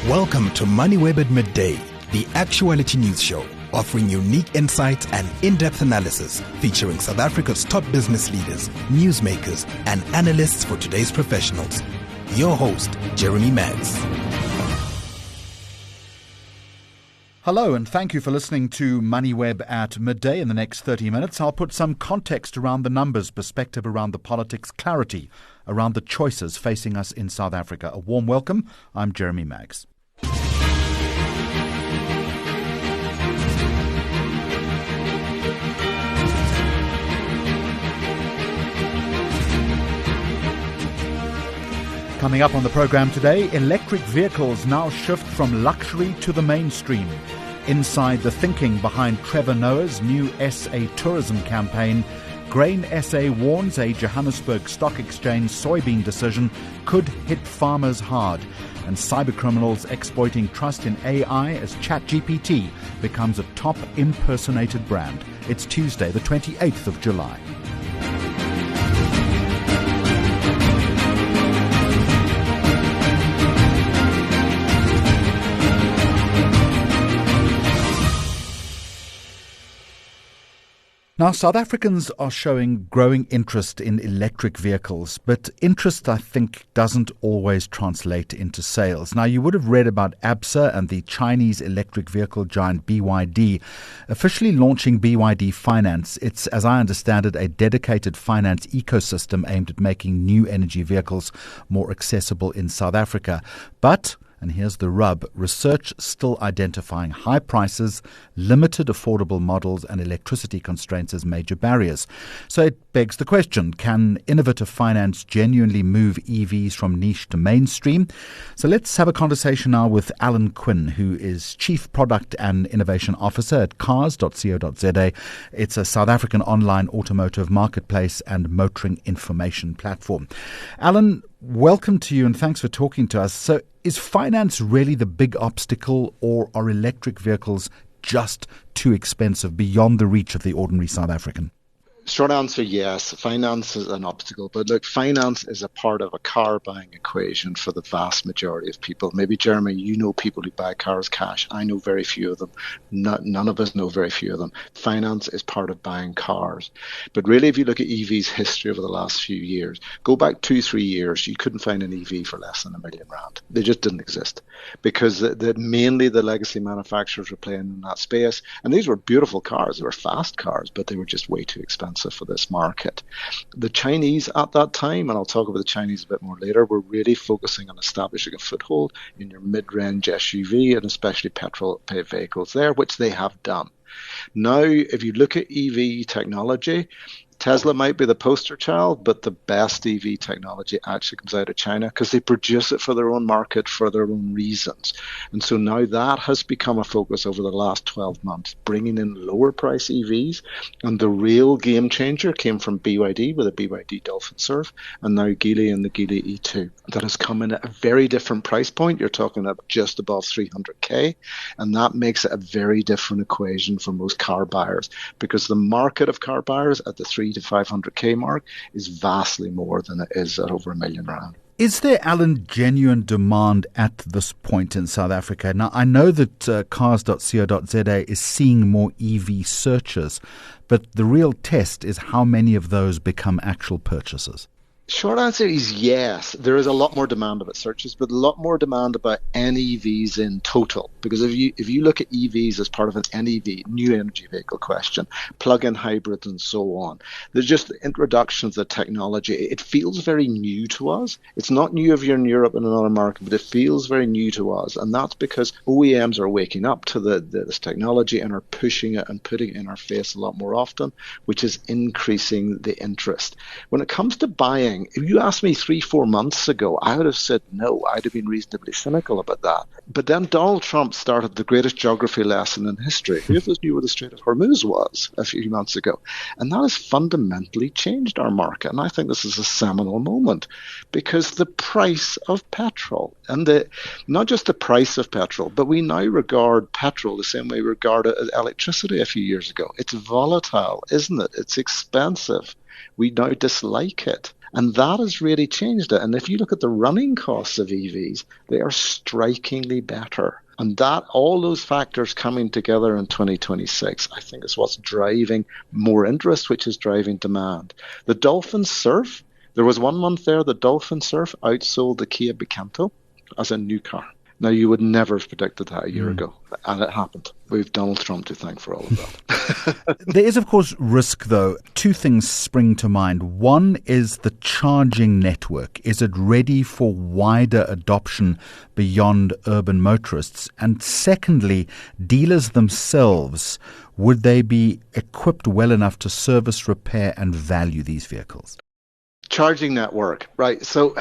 Welcome to Moneyweb at Midday, the actuality news show, offering unique insights and in-depth analysis featuring South Africa's top business leaders, newsmakers, and analysts for today's professionals. Your host, Jeremy Maggs. Hello, and thank you for listening to Moneyweb at Midday. In the next 30 minutes, I'll put some context around the numbers, perspective around the politics, clarity around the choices facing us in South Africa. A warm welcome. I'm Jeremy Maggs. Coming up on the program today, electric vehicles now shift from luxury to the mainstream. Inside the thinking behind Trevor Noah's new SA tourism campaign, Grain SA warns a Johannesburg Stock Exchange soybean decision could hit farmers hard. And cybercriminals exploiting trust in AI as ChatGPT becomes a top impersonated brand. It's Tuesday, the 28th of July. Now, South Africans are showing growing interest in electric vehicles, but interest, I think, doesn't always translate into sales. Now, you would have read about ABSA and the Chinese electric vehicle giant BYD officially launching BYD Finance. It's, as I understand it, a dedicated finance ecosystem aimed at making new energy vehicles more accessible in South Africa. But and here's the rub, research still identifying high prices, limited affordable models and electricity constraints as major barriers. So it begs the question, can innovative finance genuinely move EVs from niche to mainstream? So let's have a conversation now with Alan Quinn, who is Chief Product and Innovation Officer at cars.co.za. It's a South African online automotive marketplace and motoring information platform. Alan, welcome to you and thanks for talking to us. So is finance really the big obstacle, or are electric vehicles just too expensive beyond the reach of the ordinary South African? Short answer, yes. Finance is an obstacle. But look, finance is a part of a car buying equation for the vast majority of people. Maybe, Jeremy, you know people who buy cars cash. I know very few of them. None of us know very few of them. Finance is part of buying cars. But really, if you look at EV's history over the last few years, go back 2-3 years, you couldn't find an EV for less than R1 million. They just didn't exist because mainly the legacy manufacturers were playing in that space. And these were beautiful cars. They were fast cars, but they were just way too expensive for this market. The Chinese at that time, and I'll talk about the Chinese a bit more later, were really focusing on establishing a foothold in your mid-range SUV and especially petrol vehicles there, which they have done. Now, if you look at EV technology, Tesla might be the poster child, but the best EV technology actually comes out of China because they produce it for their own market for their own reasons. And so now that has become a focus over the last 12 months, bringing in lower price EVs. And the real game changer came from BYD with a BYD Dolphin Surf and now Geely and the Geely E2. That has come in at a very different price point. You're talking about just above 300K. And that makes it a very different equation for most car buyers because the market of car buyers at the 300 to 500K mark is vastly more than it is at over R1 million. Is there, Alan, genuine demand at this point in South Africa? Now, I know that cars.co.za is seeing more EV searches, but the real test is how many of those become actual purchases. Short answer is yes. There is a lot more demand about searches, but a lot more demand about NEVs in total. Because if you look at EVs as part of an NEV, new energy vehicle question, plug-in hybrids and so on, there's just the introduction of the technology. It feels very new to us. It's not new if you're in Europe and another market, but it feels very new to us. And that's because OEMs are waking up to this technology and are pushing it and putting it in our face a lot more often, which is increasing the interest. When it comes to buying, if you asked me 3-4 months ago, I would have said no. I'd have been reasonably cynical about that. But then Donald Trump started the greatest geography lesson in history. Who of us knew where the Strait of Hormuz was a few months ago? And that has fundamentally changed our market. And I think this is a seminal moment because the price of petrol, and not just the price of petrol, but we now regard petrol the same way we regarded electricity a few years ago. It's volatile, isn't it? It's expensive. We now dislike it. And that has really changed it. And if you look at the running costs of EVs, they are strikingly better. And that, all those factors coming together in 2026, I think is what's driving more interest, which is driving demand. The Dolphin Surf, there was 1 month there, the Dolphin Surf outsold the Kia Picanto as a new car. Now, you would never have predicted that a year ago, and it happened. We've Donald Trump to thank for all of that. There is, of course, risk, though. Two things spring to mind. One is the charging network. Is it ready for wider adoption beyond urban motorists? And secondly, dealers themselves, would they be equipped well enough to service, repair, and value these vehicles? Charging network, right. So,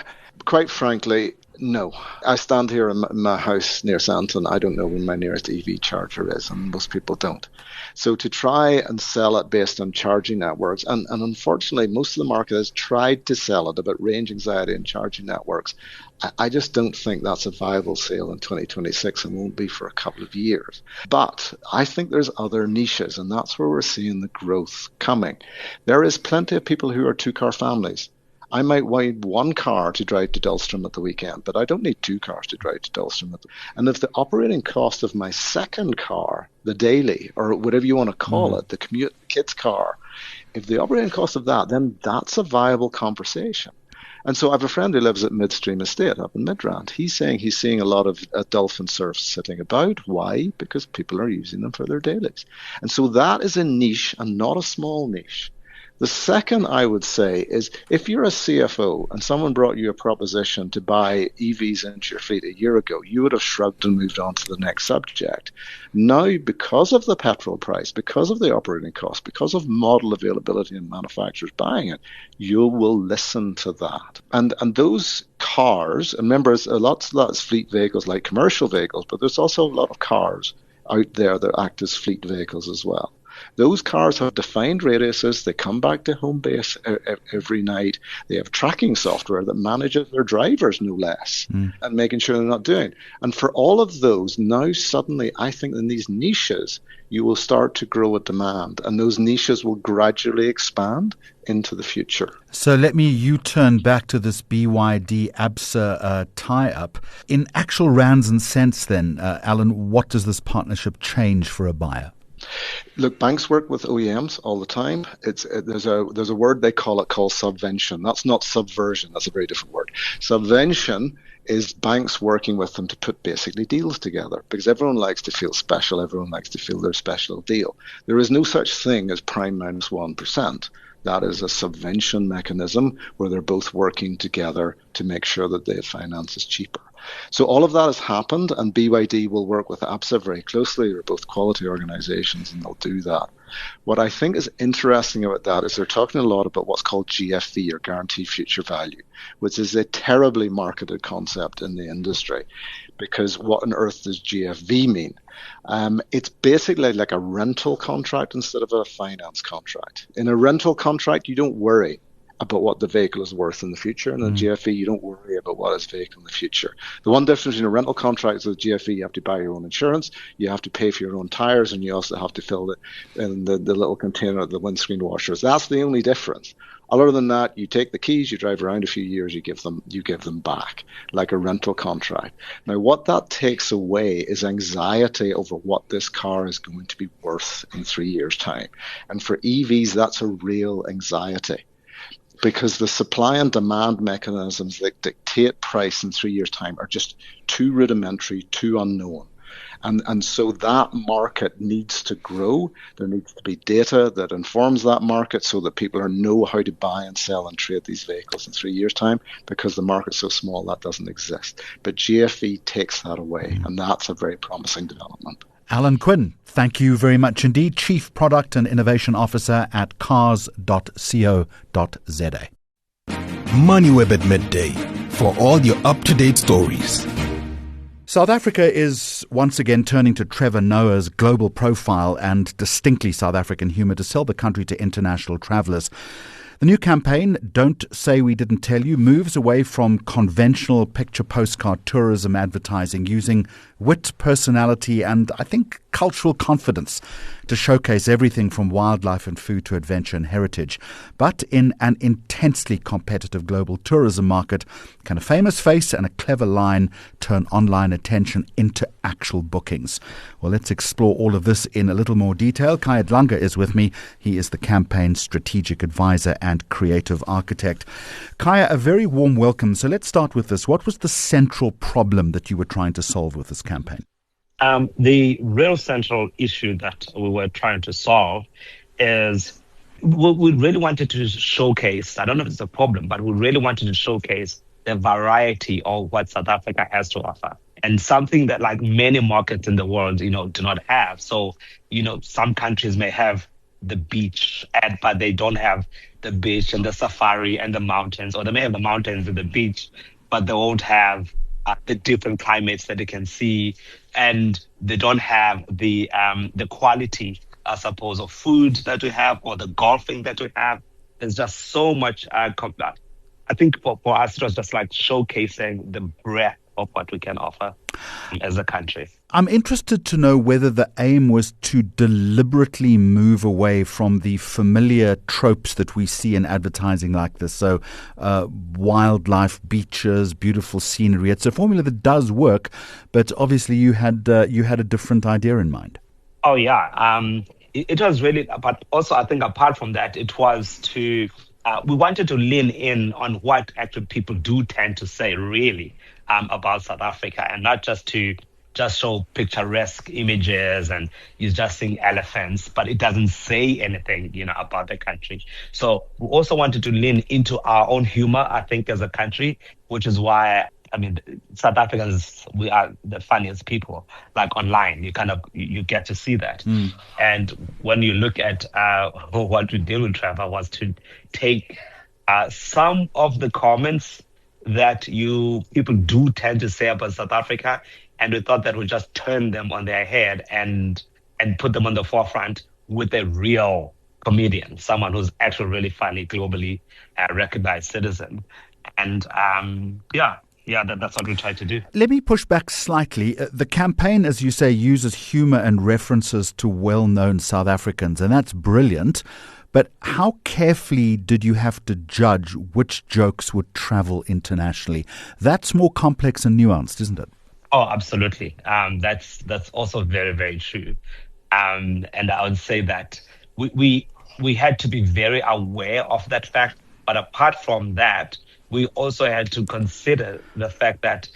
quite frankly, no. I stand here in my house near Santon. I don't know where my nearest EV charger is, and most people don't. So to try and sell it based on charging networks, and unfortunately most of the market has tried to sell it about range anxiety and charging networks. I just don't think that's a viable sale in 2026 and won't be for a couple of years. But I think there's other niches, and that's where we're seeing the growth coming. There is plenty of people who are two-car families. I might want one car to drive to Dulstrom at the weekend, but I don't need two cars to drive to Dulstrom. And if the operating cost of my second car, the daily, or whatever you want to call it, the commute, the kid's car, if the operating cost of that, then that's a viable conversation. And so I have a friend who lives at Midstream Estate up in Midrand. He's saying he's seeing a lot of Dolphin Surfs sitting about. Why? Because people are using them for their dailies. And so that is a niche and not a small niche. The second I would say is if you're a CFO and someone brought you a proposition to buy EVs into your fleet a year ago, you would have shrugged and moved on to the next subject. Now, because of the petrol price, because of the operating cost, because of model availability and manufacturers buying it, you will listen to that. And those cars, and remember, a lot of fleet vehicles like commercial vehicles, but there's also a lot of cars out there that act as fleet vehicles as well. Those cars have defined radiuses. They come back to home base every night. They have tracking software that manages their drivers, no less, and making sure they're not doing. And for all of those, now suddenly, I think in these niches, you will start to grow a demand, and those niches will gradually expand into the future. So let me U-turn back to this BYD-ABSA tie-up. In actual rands and cents then, Alan, what does this partnership change for a buyer? Look, banks work with OEMs all the time. There's a word they call subvention. That's not subversion. That's a very different word. Subvention is banks working with them to put basically deals together, because everyone likes to feel special. Everyone likes to feel their special deal. There is no such thing as prime minus 1%. That is a subvention mechanism where they're both working together to make sure that the finance is cheaper. So all of that has happened, and BYD will work with ABSA very closely. They're both quality organizations, and they'll do that. What I think is interesting about that is they're talking a lot about what's called GFV, or Guaranteed Future Value, which is a terribly marketed concept in the industry, because what on earth does GFV mean? It's basically like a rental contract instead of a finance contract. In a rental contract, you don't worry about what the vehicle is worth in the future. And in GFE, you don't worry about what is vehicle in the future. The one difference in a rental contract is with GFE, you have to buy your own insurance, you have to pay for your own tires, and you also have to fill in the little container, the windscreen washers. That's the only difference. Other than that, you take the keys, you drive around a few years, you give them back, like a rental contract. Now, what that takes away is anxiety over what this car is going to be worth in 3 years' time. And for EVs, that's a real anxiety, because the supply and demand mechanisms that dictate price in 3 years' time are just too rudimentary, too unknown. And so that market needs to grow. There needs to be data that informs that market so that people know how to buy and sell and trade these vehicles in 3 years' time, because the market's so small that doesn't exist. But GFE takes that away, and that's a very promising development. Alan Quinn, thank you very much indeed. Chief Product and Innovation Officer at cars.co.za. Moneyweb at midday for all your up-to-date stories. South Africa is once again turning to Trevor Noah's global profile and distinctly South African humour to sell the country to international travellers. The new campaign, Don't Say We Didn't Tell You, moves away from conventional picture postcard tourism advertising using wit, personality, and I think cultural confidence to showcase everything from wildlife and food to adventure and heritage. But in an intensely competitive global tourism market, can a famous face and a clever line turn online attention into actual bookings? Well, let's explore all of this in a little more detail. Kaya Dlanga is with me. He is the campaign's strategic advisor and creative architect. Kaya, a very warm welcome. So let's start with this. What was the central problem that you were trying to solve with this campaign? The real central issue that we were trying to solve is we really wanted to showcase, I don't know if it's a problem, but we really wanted to showcase the variety of what South Africa has to offer. And something that like many markets in the world, do not have. So, some countries may have the beach, but they don't have the beach and the safari and the mountains, or they may have the mountains and the beach, but they won't have the different climates that they can see, and they don't have the quality, I suppose, of food that we have or the golfing that we have. There's just so much. I think for us, it was just like showcasing the breadth of what we can offer as a country. I'm interested to know whether the aim was to deliberately move away from the familiar tropes that we see in advertising like this. So wildlife, beaches, beautiful scenery. It's a formula that does work, but obviously you had a different idea in mind. Oh, yeah. It was really, but also I think apart from that, it was to, we wanted to lean in on what actually people do tend to say really about South Africa, and not just to show picturesque images and you're just seeing elephants, but it doesn't say anything, about the country. So we also wanted to lean into our own humor, I think, as a country, which is why, South Africans, we are the funniest people, like online. You get to see that. And when you look at what we did with Trevor was to take some of the comments that people do tend to say about South Africa, and we thought that we'd just turn them on their head and put them on the forefront with a real comedian, someone who's actually really funny, globally recognized citizen. And that's what we tried to do. Let me push back slightly. The campaign, as you say, uses humor and references to well-known South Africans, and that's brilliant. But how carefully did you have to judge which jokes would travel internationally? That's more complex and nuanced, isn't it? Oh, absolutely. That's also very, very true. And I would say that we had to be very aware of that fact. But apart from that, we also had to consider the fact that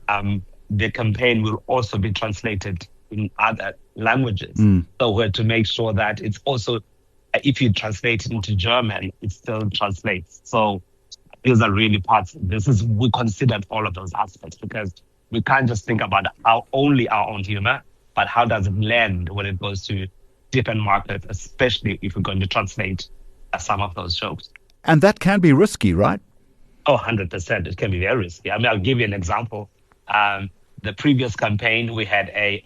the campaign will also be translated in other languages. So we had to make sure that it's also, if you translate it into German, it still translates. So these are really parts. We considered all of those aspects, because we can't just think about only our own humor, but how does it land when it goes to different markets, especially if we're going to translate some of those jokes. And that can be risky, right? Oh, 100%. It can be very risky. I'll give you an example. The previous campaign, we had there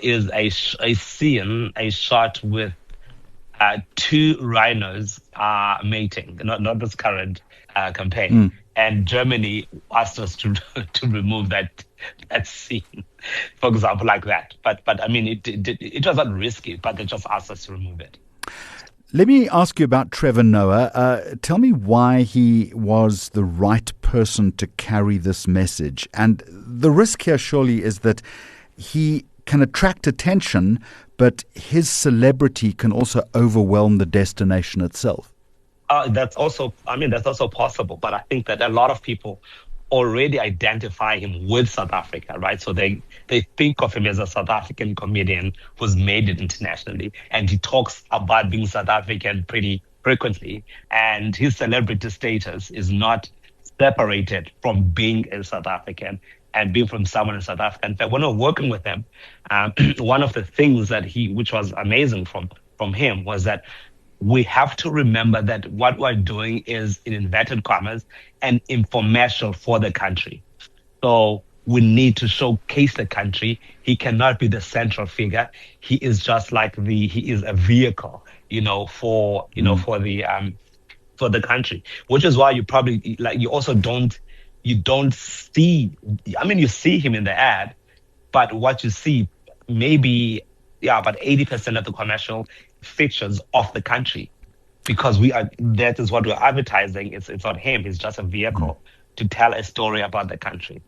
is a scene, a shot with two rhinos mating, not this current campaign. And Germany asked us to remove that scene, for example, like that. But it was not risky, but they just asked us to remove it. Let me ask you about Trevor Noah. Tell me why he was the right person to carry this message. And the risk here surely is that he can attract attention, but his celebrity can also overwhelm the destination itself. That's also possible. But I think that a lot of people already identify him with South Africa, right? So they think of him as a South African comedian who's made it internationally. And he talks about being South African pretty frequently. And his celebrity status is not separated from being a South African and being from someone in South Africa. In fact, when we were working with him, one of the things that which was amazing from him was that we have to remember that what we're doing is, in inverted commas, an infomercial for the country. So we need to showcase the country. He cannot be the central figure. He is just like he is a vehicle, for the country, which is why you probably you also don't see. I mean, you see him in the ad, but what you see maybe about 80% of the commercial features of the country, because that is what we're advertising. It's not him. He's just a vehicle to tell a story about the country.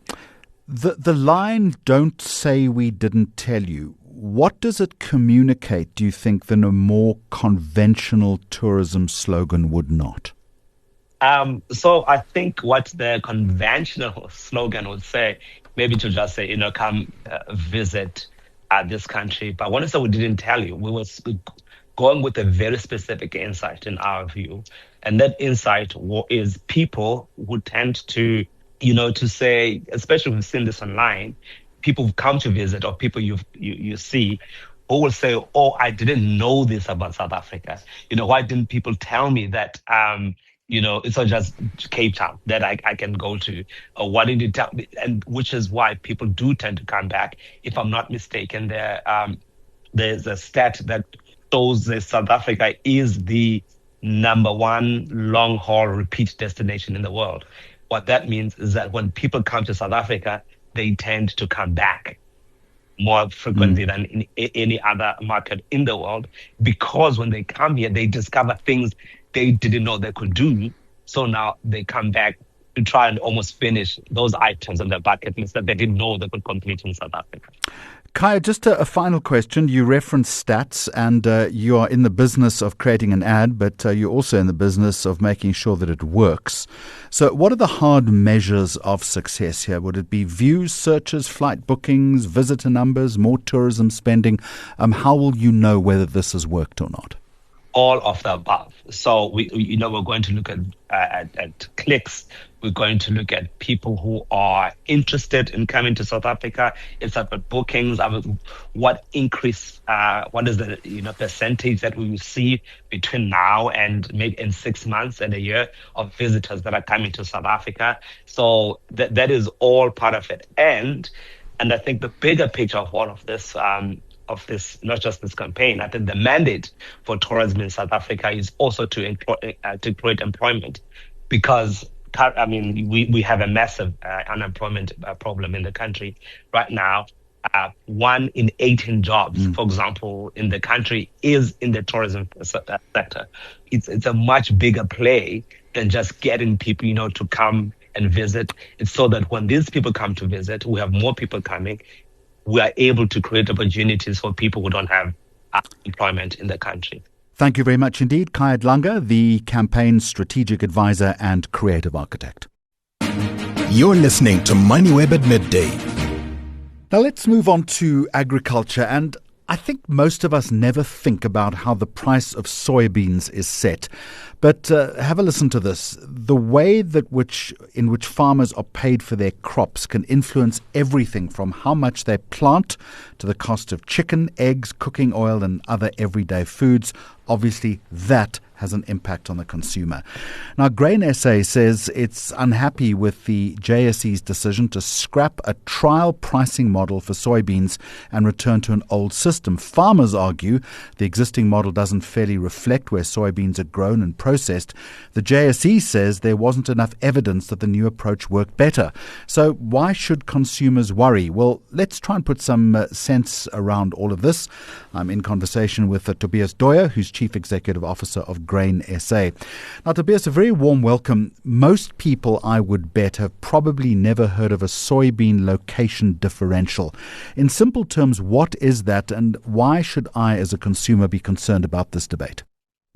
The line, "Don't say we didn't tell you," what does it communicate, do you think, than a more conventional tourism slogan would not? So I think what the conventional slogan would say, maybe to just say, come visit this country. But when I said we didn't tell you, we were going with a very specific insight in our view. And that insight is people who tend to, to say, especially we've seen this online, people who come to visit or people you see who will say, "Oh, I didn't know this about South Africa. Why didn't people tell me that, it's not just Cape Town that I can go to, or why didn't you tell me?" And which is why people do tend to come back. If I'm not mistaken, there's a stat that shows that South Africa is the number one long-haul repeat destination in the world. What that means is that when people come to South Africa, they tend to come back more frequently than in any other market in the world, because when they come here, they discover things they didn't know they could do. So now they come back to try and almost finish those items on their bucket list that they didn't know they could complete in South Africa. Kaya, just a final question. You referenced stats, and you are in the business of creating an ad, but you're also in the business of making sure that it works. So what are the hard measures of success here? Would it be views, searches, flight bookings, visitor numbers, more tourism spending? How will you know whether this has worked or not? All of the above. So we're going to look at clicks. We're going to look at people who are interested in coming to South Africa. It's about bookings. What increase? What is the percentage that we will see between now and maybe in 6 months and a year of visitors that are coming to South Africa? So that is all part of it. And I think the bigger picture of all of this. Not just this campaign, I think the mandate for tourism in South Africa is also to create employment, because we have a massive unemployment problem in the country right now. 1 in 18 jobs, for example, in the country is in the tourism sector. It's a much bigger play than just getting people, to come and visit. It's so that when these people come to visit, we have more people coming. We are able to create opportunities for people who don't have employment in the country. Thank you very much indeed, Kaya Dlanga, the campaign's strategic advisor and creative architect. You're listening to Moneyweb at Midday. Now let's move on to agriculture, and I think most of us never think about how the price of soybeans is set. But have a listen to this. The way in which farmers are paid for their crops can influence everything from how much they plant to the cost of chicken, eggs, cooking oil and other everyday foods. Obviously, that has an impact on the consumer. Now, Grain SA says it's unhappy with the JSE's decision to scrap a trial pricing model for soybeans and return to an old system. Farmers argue the existing model doesn't fairly reflect where soybeans are grown and processed. The JSE says there wasn't enough evidence that the new approach worked better. So why should consumers worry? Well, let's try and put some sense around all of this. I'm in conversation with Tobias Doyer, who's Chief Executive Officer of Grain SA. Now, Tobias, a very warm welcome. Most people, I would bet, have probably never heard of a soybean location differential. In simple terms, what is that, and why should I, as a consumer, be concerned about this debate?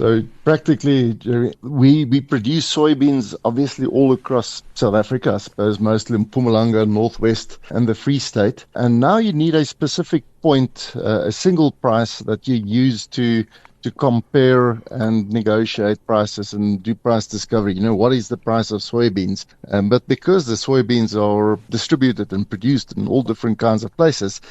So practically, Jerry, we produce soybeans obviously all across South Africa, I suppose, mostly in Mpumalanga, Northwest and the Free State. And now you need a specific point, a single price that you use to compare and negotiate prices and do price discovery. What is the price of soybeans? But because the soybeans are distributed and produced in all different kinds of places,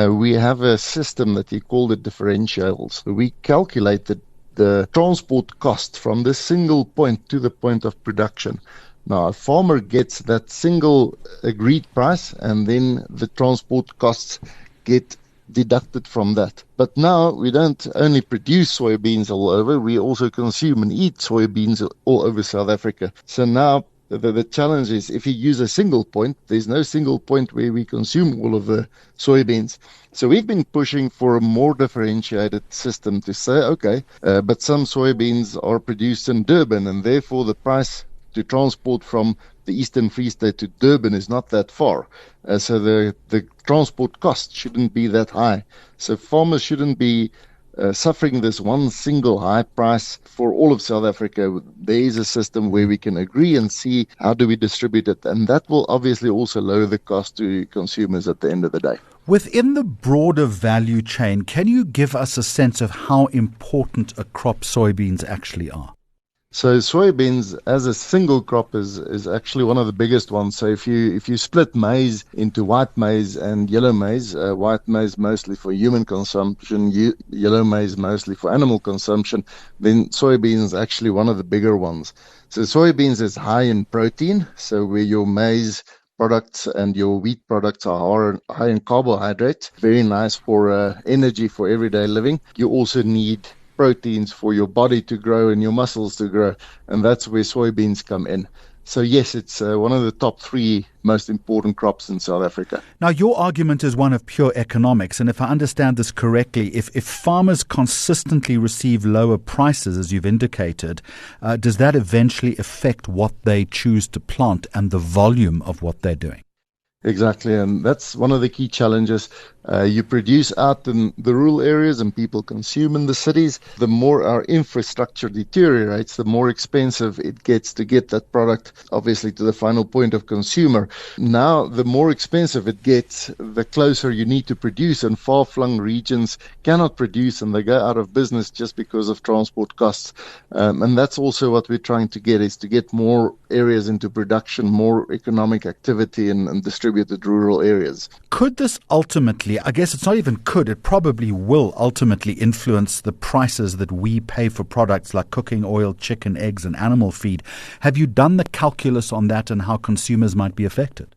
we have a system that we call the differentials. We calculate the transport cost from this single point to the point of production Now, a farmer gets that single agreed price, and then the transport costs get deducted from that. But now we don't only produce soybeans all over, we also consume and eat soybeans all over South Africa. So now the challenge is, if you use a single point, there's no single point where we consume all of the soybeans. So we've been pushing for a more differentiated system to say, okay, but some soybeans are produced in Durban, and therefore the price to transport from the Eastern Free State to Durban is not that far. So the transport cost shouldn't be that high. So farmers shouldn't be suffering this one single high price for all of South Africa. There is a system where we can agree and see how do we distribute it. And that will obviously also lower the cost to consumers at the end of the day. Within the broader value chain, can you give us a sense of how important a crop soybeans actually are? So soybeans as a single crop is actually one of the biggest ones. So if you split maize into white maize and yellow maize, white maize mostly for human consumption, yellow maize mostly for animal consumption, then soybeans is actually one of the bigger ones. So soybeans is high in protein, so where your maize products and your wheat products are high in carbohydrates, very nice for energy for everyday living. You also need proteins for your body to grow and your muscles to grow, and that's where soybeans come in. So yes, it's one of the top 3 most important crops in South Africa. Now, your argument is one of pure economics, and if I understand this correctly, if farmers consistently receive lower prices, as you've indicated, does that eventually affect what they choose to plant and the volume of what they're doing? Exactly, and that's one of the key challenges. You produce out in the rural areas and people consume in the cities. The more our infrastructure deteriorates, the more expensive it gets to get that product, obviously, to the final point of consumer. Now, the more expensive it gets, the closer you need to produce, and far-flung regions cannot produce and they go out of business just because of transport costs. And that's also what we're trying to get, is to get more areas into production, more economic activity in distributed rural areas. Could this ultimately, I guess it's not even could, it probably will ultimately influence the prices that we pay for products like cooking oil, chicken, eggs, and animal feed. Have you done the calculus on that and how consumers might be affected?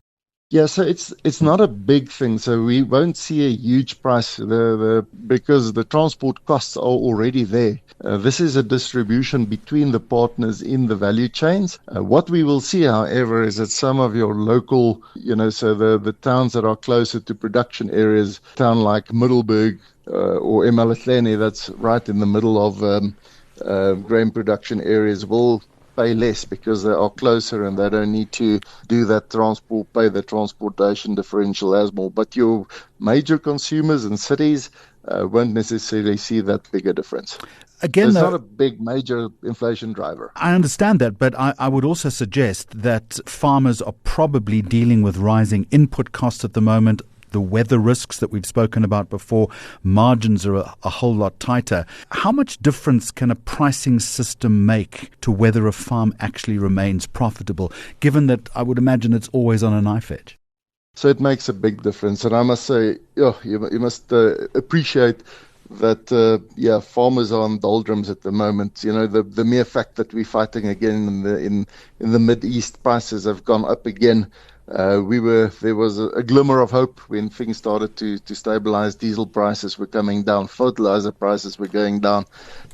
Yeah, so it's not a big thing. So we won't see a huge price because the transport costs are already there. This is a distribution between the partners in the value chains. What we will see, however, is that some of your local, so the towns that are closer to production areas, town like Middelburg or Emalahleni, that's right in the middle of grain production areas, will pay less because they are closer and they don't need to do that pay the transportation differential as more. But your major consumers in cities won't necessarily see that bigger difference. Again, so it's not a big major inflation driver. I understand that, but I would also suggest that farmers are probably dealing with rising input costs at the moment. The weather risks that we've spoken about before, margins are a whole lot tighter. How much difference can a pricing system make to whether a farm actually remains profitable, given that I would imagine it's always on a knife edge? So it makes a big difference. And I must say, you must appreciate that, farmers are on doldrums at the moment. The mere fact that we're fighting again in the Mid-East, prices have gone up again. There was a glimmer of hope when things started to stabilize. Diesel prices were coming down, fertilizer prices were going down,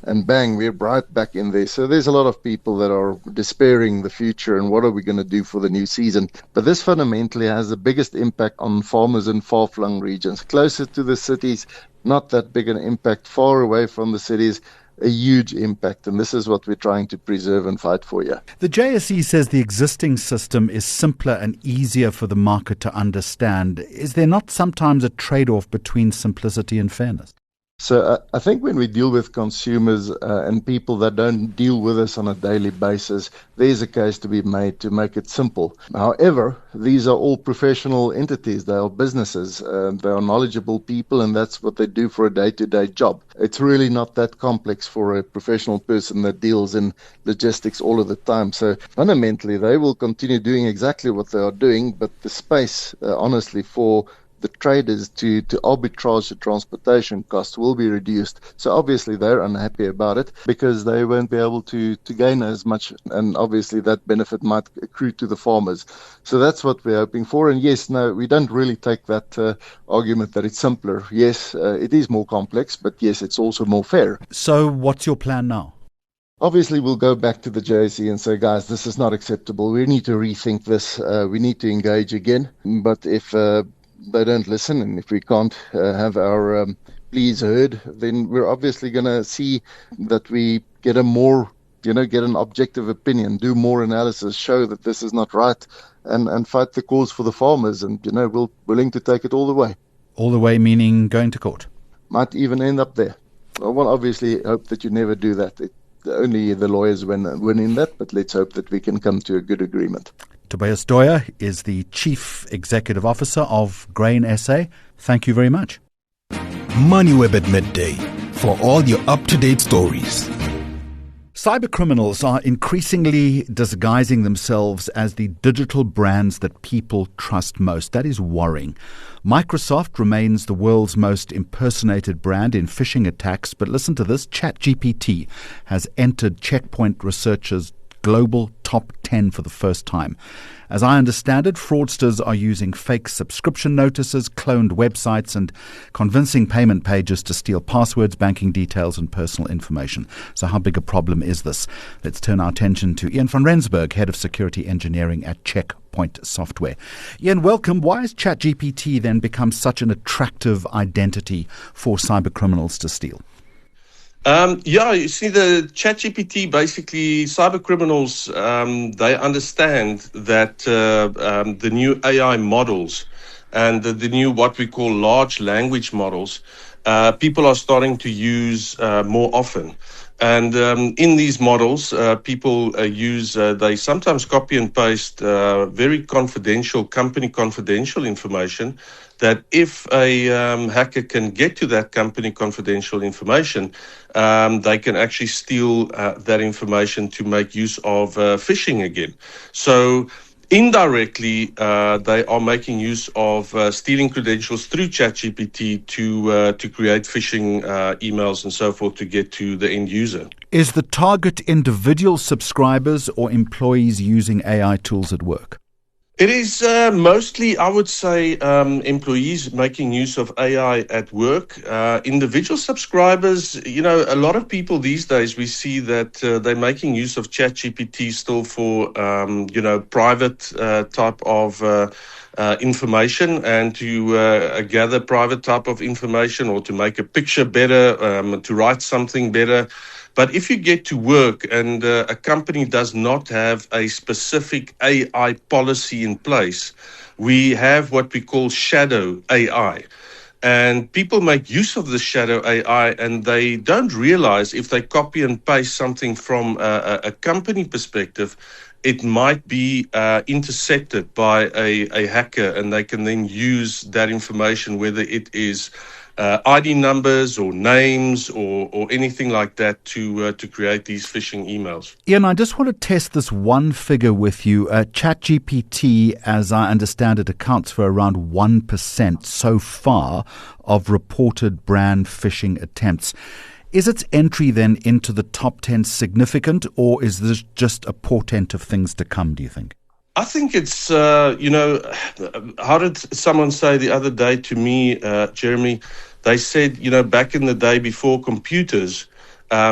and bang, we're right back in there. So there's a lot of people that are despairing the future and what are we going to do for the new season. But this fundamentally has the biggest impact on farmers in far-flung regions. Closer to the cities, not that big an impact. Far away from the cities, a huge impact, and this is what we're trying to preserve and fight for here. The JSE says the existing system is simpler and easier for the market to understand. Is there not sometimes a trade-off between simplicity and fairness? So I think when we deal with consumers and people that don't deal with us on a daily basis, there's a case to be made to make it simple. However, these are all professional entities. They are businesses. They are knowledgeable people, and that's what they do for a day-to-day job. It's really not that complex for a professional person that deals in logistics all of the time. So fundamentally, they will continue doing exactly what they are doing, but the space, honestly, for the traders to arbitrage the transportation costs will be reduced. So obviously they're unhappy about it because they won't be able to gain as much, and obviously that benefit might accrue to the farmers. So that's what we're hoping for. And yes, no, we don't really take that argument that it's simpler. Yes, it is more complex, but yes, it's also more fair. So what's your plan now? Obviously, we'll go back to the JSE and say, guys, this is not acceptable. We need to rethink this. We need to engage again. But if they don't listen and if we can't have our pleas heard, then we're obviously going to see that we get a more, get an objective opinion, do more analysis, show that this is not right, and fight the cause for the farmers. And, we're willing to take it all the way. All the way meaning going to court? Might even end up there. I will obviously hope that you never do that. Only the lawyers win in that, but let's hope that we can come to a good agreement. Tobias Dooyer is the Chief Executive Officer of Grain SA. Thank you very much. Moneyweb at midday for all your up-to-date stories. Cybercriminals are increasingly disguising themselves as the digital brands that people trust most. That is worrying. Microsoft remains the world's most impersonated brand in phishing attacks, but listen to this, ChatGPT has entered Checkpoint Research's global top 10 for the first time. As I understand it, fraudsters are using fake subscription notices, cloned websites, and convincing payment pages to steal passwords, banking details, and personal information. So how big a problem is this? Let's turn our attention to Ian van Rensburg, Head of Security Engineering at Checkpoint Software. Ian, welcome. Why has ChatGPT then become such an attractive identity for cybercriminals to steal? You see, the ChatGPT, basically, cyber criminals, they understand that the new AI models and the new what we call large language models, people are starting to use more often. And in these models, people they sometimes copy and paste very confidential, company confidential information that if a hacker can get to that company confidential information, they can actually steal that information to make use of phishing again. So indirectly, they are making use of stealing credentials through ChatGPT to create phishing emails and so forth to get to the end user. Is the target individual subscribers or employees using AI tools at work? It is mostly, I would say, employees making use of AI at work. Individual subscribers, a lot of people these days, we see that they're making use of ChatGPT still for, private type of information and to gather private type of information or to make a picture better, to write something better. But if you get to work and a company does not have a specific AI policy in place, we have what we call shadow AI. And people make use of the shadow AI and they don't realize if they copy and paste something from a company perspective, it might be intercepted by a hacker and they can then use that information, whether it is ID numbers or names or anything like that to create these phishing emails. Ian, I just want to test this one figure with you. ChatGPT, as I understand it, accounts for around 1% so far of reported brand phishing attempts. Is its entry then into the top 10 significant, or is this just a portent of things to come, do you think? I think it's, how did someone say the other day to me, Jeremy? They said, back in the day before computers,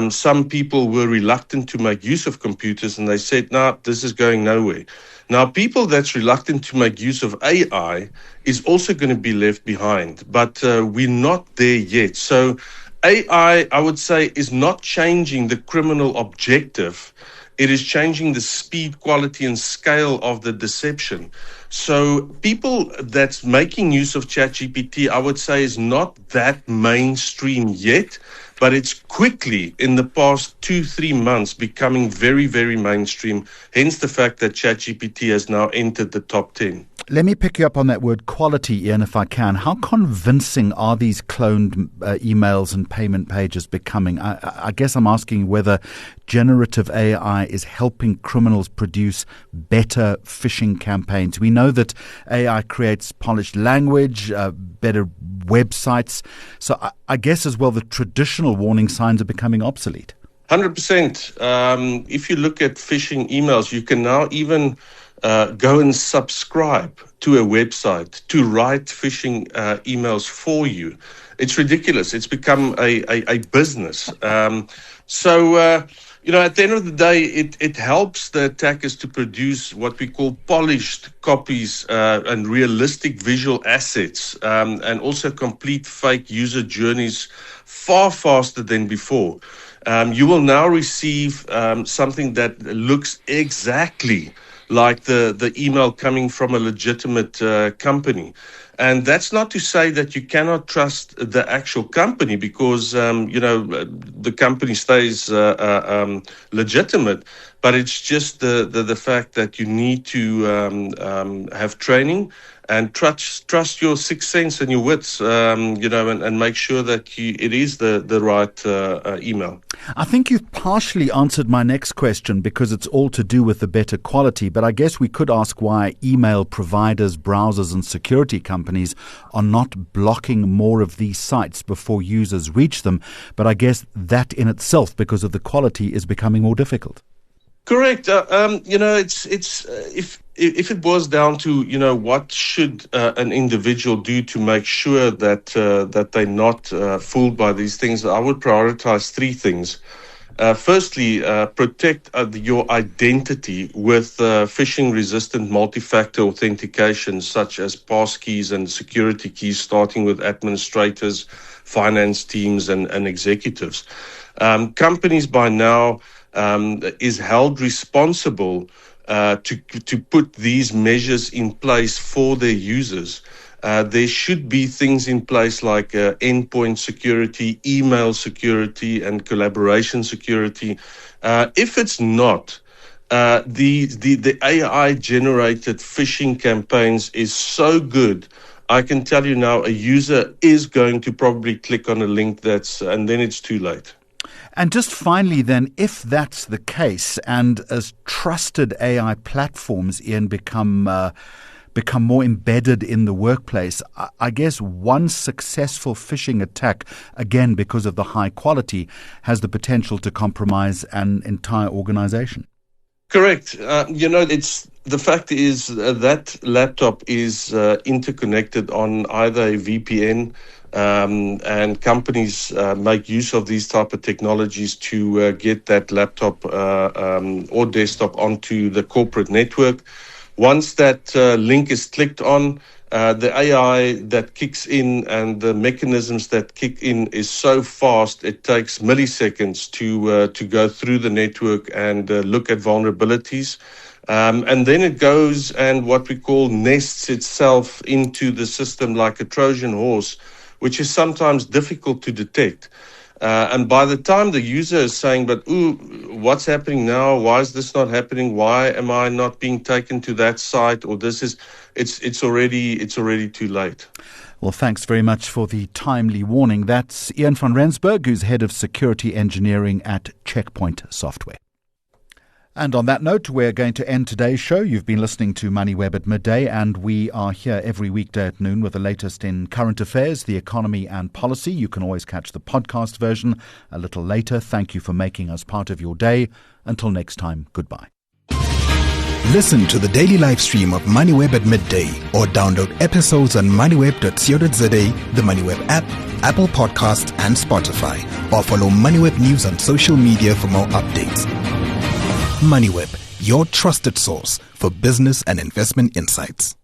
some people were reluctant to make use of computers and they said, no, this is going nowhere. Now, people that's reluctant to make use of AI is also going to be left behind, but we're not there yet. So AI, I would say, is not changing the criminal objective. It is changing the speed, quality, and scale of the deception. So people that's making use of ChatGPT, I would say, is not that mainstream yet. but it's quickly in the past 2-3 months becoming very, very mainstream. Hence the fact that ChatGPT has now entered the top 10. Let me pick you up on that word quality, Ian, if I can. How convincing are these cloned emails and payment pages becoming? I guess I'm asking whether generative AI is helping criminals produce better phishing campaigns. We know that AI creates polished language, better websites. So I guess as well the traditional warning signs are becoming obsolete. 100%. If you look at phishing emails, you can now even go and subscribe to a website to write phishing emails for you. It's ridiculous. It's become a business. At the end of the day, it helps the attackers to produce what we call polished copies and realistic visual assets, and also complete fake user journeys far faster than before. You will now receive something that looks exactly like the email coming from a legitimate company. And that's not to say that you cannot trust the actual company because, the company stays legitimate. But it's just the fact that you need to have training and trust your sixth sense and your wits, and make sure that it is the right email. I think you've partially answered my next question because it's all to do with the better quality. But I guess we could ask why email providers, browsers and security companies are not blocking more of these sites before users reach them. But I guess that in itself, because of the quality, is becoming more difficult. Correct. If it boils down to, what should an individual do to make sure that they're not fooled by these things, I would prioritize three things. Firstly, protect your identity with phishing-resistant multi-factor authentication, such as passkeys and security keys, starting with administrators, finance teams, and executives. Companies by now is held responsible to put these measures in place for their users. There should be things in place like endpoint security, email security, and collaboration security. If it's not, the AI-generated phishing campaigns is so good. I can tell you now, a user is going to probably click on a link and then it's too late. And just finally then, if that's the case, and as trusted AI platforms, Ian, become more embedded in the workplace, I guess one successful phishing attack, again because of the high quality, has the potential to compromise an entire organization. Correct. The fact is that laptop is interconnected on either a VPN, and companies make use of these type of technologies to get that laptop or desktop onto the corporate network. Once that link is clicked on, the AI that kicks in and the mechanisms that kick in is so fast, it takes milliseconds to go through the network and look at vulnerabilities. And then it goes and what we call nests itself into the system like a Trojan horse, which is sometimes difficult to detect. And by the time the user is saying, what's happening now? Why is this not happening? Why am I not being taken to that site? Or it's already too late. Well, thanks very much for the timely warning. That's Ian van Rensburg, who's head of security engineering at Checkpoint Software. And on that note, we're going to end today's show. You've been listening to Moneyweb at midday, and we are here every weekday at noon with the latest in current affairs, the economy and policy. You can always catch the podcast version a little later. Thank you for making us part of your day. Until next time, goodbye. Listen to the daily live stream of Moneyweb at midday or download episodes on moneyweb.co.za, the Moneyweb app, Apple Podcasts and Spotify, or follow Moneyweb News on social media for more updates. Moneyweb, your trusted source for business and investment insights.